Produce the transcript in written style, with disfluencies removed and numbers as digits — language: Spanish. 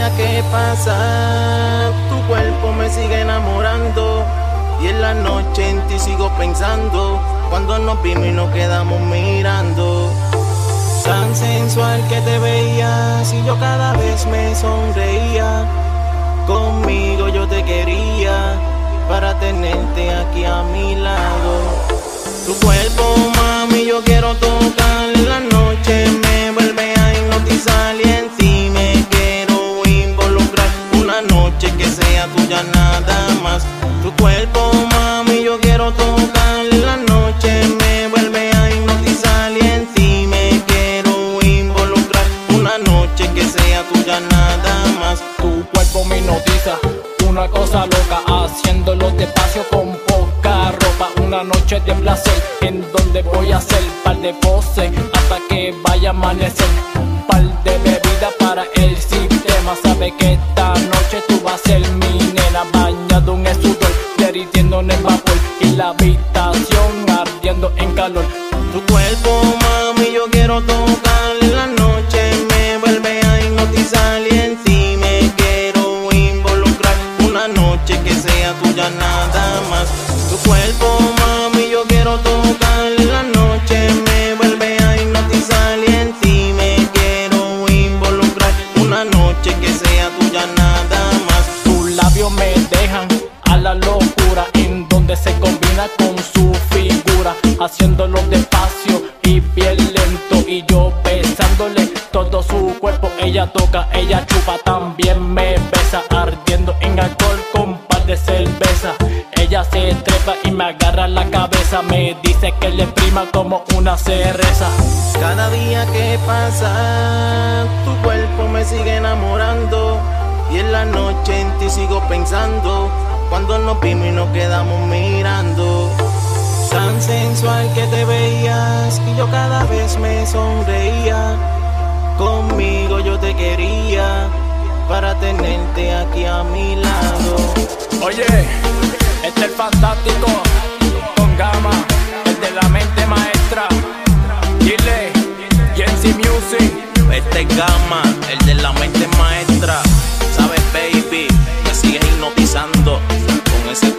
día que pasa, tu cuerpo me sigue enamorando. Y en la noche en ti sigo pensando, cuando nos vimos y nos quedamos mirando. Tan sensual que te veías y yo cada vez me sonreía. Conmigo yo te quería, para tenerte aquí a mi lado. Tu cuerpo, mami, yo quiero tocar. En la noche me vuelve a hipnotizar y en ti me quiero involucrar. Una noche que sea tuya nada más. Tu cuerpo, mami, yo quiero tocar. En la noche me vuelve a hipnotizar y en ti me quiero involucrar. Una noche que sea tuya nada más. Tu cuerpo me hipnotiza, una cosa loca, haciéndolo despacio con poca ropa. Una noche de placer en donde voy a hacer par de poses hasta que vaya a amanecer. Par de bebidas para el sistema. Sabe que esta noche tú vas a ser mi nena, bañado en el sudor, derritiendo en el vapor y la habitación ardiendo en calor. Tu cuerpo, mami, yo quiero tocar. En la noche me vuelve a hipnotizar y en ti me quiero involucrar. Una noche que sea tuya nada más. Tu cuerpo, mami, yo quiero tocar. En la noche me vuelve a hipnotizar y en ti me quiero involucrar. Una noche que sea tuya nada más. Tus labios me dejan a la locura, en donde se combina con su figura, haciéndolo despacio y bien lento, y yo besándole todo su cuerpo. Ella toca, ella chupa, también me besa, ardiendo en alcohol con par de cerveza. Ella se trepa y me agarra la cabeza, me dice que le prima como una cereza. Cada día que pasa, tu cuerpo me sigue enamorando. Y en la noche en ti sigo pensando, cuando nos vimos y nos quedamos mirando. Tan sensual que te veías y yo cada vez me sonreía. Conmigo yo te quería, para tenerte aquí a mi lado. Oye, este es el fantástico con Gama, el de la mente maestra. Dile, Jensi Music. Este es Gama, el de la mente maestra. Sabes, baby, me sigues hipnotizando con ese